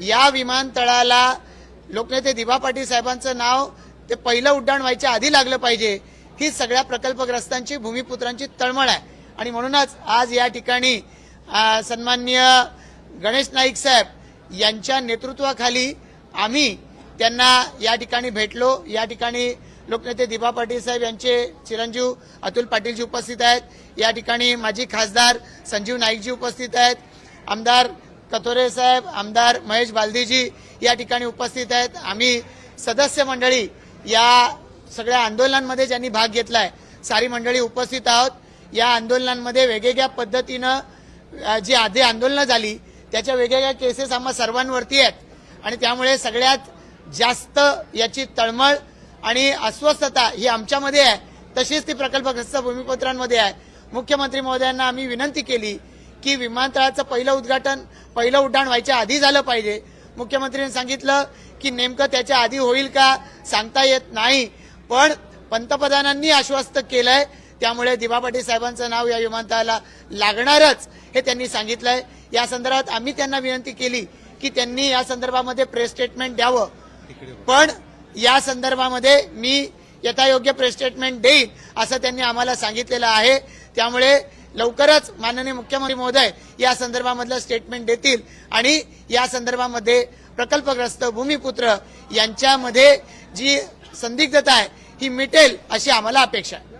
या विमानतळाला लोकनेते दिबा पाटील साहेबांचं नाव ते पहिलं उड्डाण व्हायच्या आधी लागलं पाहिजे, ही सगळ्या प्रकल्पग्रस्तांची भूमिपुत्रांची तळमळ आहे। आणि म्हणूनच आज या ठिकाणी सन्माननीय गणेश नाईक साहेब यांच्या नेतृत्वाखाली आम्ही त्यांना या ठिकाणी भेटलो। या ठिकाणी लोकनेते दिबा पाटील साहेब यांचे चिरंजीव अतुल पाटीलजी उपस्थित आहेत। या ठिकाणी माजी खासदार संजीव नाईकजी उपस्थित आहेत। आमदार कथोरे साहेब, आमदार महेश बालदीजी या ठिकाणी उपस्थित आहेत। आम्ही सदस्य मंडळी या सगळ्या आंदोलनांमध्ये ज्यांनी भाग घेतलाय सारी मंडळी उपस्थित आहोत। या आंदोलनांमध्ये वेगवेगळ्या पद्धतीनं जी आधी आंदोलनं झाली त्याच्या वेगवेगळ्या केसेस आम्हा सर्वांवरती आहेत आणि त्यामुळे सगळ्यात जास्त याची तळमळ आणि अस्वस्थता ही आमच्यामध्ये आहे, तशीच ती प्रकल्पग्रस्त भूमिपुत्रांमध्ये आहे। मुख्यमंत्री महोदयांना आम्ही विनंती केली की विमानतळाचं पहिलं उड्डाण व्हायच्या आधी झालं पाहिजे। मुख्यमंत्र्यांनी सांगितलं की नेमकं त्याच्या आधी होईल का सांगता येत नाही, पण पंतप्रधानांनी आश्वस्त केलंय, त्यामुळे दिबा पाटील साहेबांचं नाव या विमानतळाला लागणारच हे त्यांनी सांगितलंय। या संदर्भात आम्ही त्यांना विनंती केली की त्यांनी या संदर्भामध्ये प्रेस स्टेटमेंट द्यावं, पण या संदर्भामध्ये मी यथायोग्य प्रेस स्टेटमेंट देईन असं त्यांनी आम्हाला सांगितलेलं आहे। त्यामुळे लवकरच माननीय मुख्यमंत्री महोदय या संदर्भामधलं स्टेटमेंट देतील आणि या संदर्भामध्ये प्रकल्पग्रस्त भूमिपुत्र यांच्यामध्ये जी संदिग्धता आहे ही मिटेल अशी आम्हाला अपेक्षा आहे।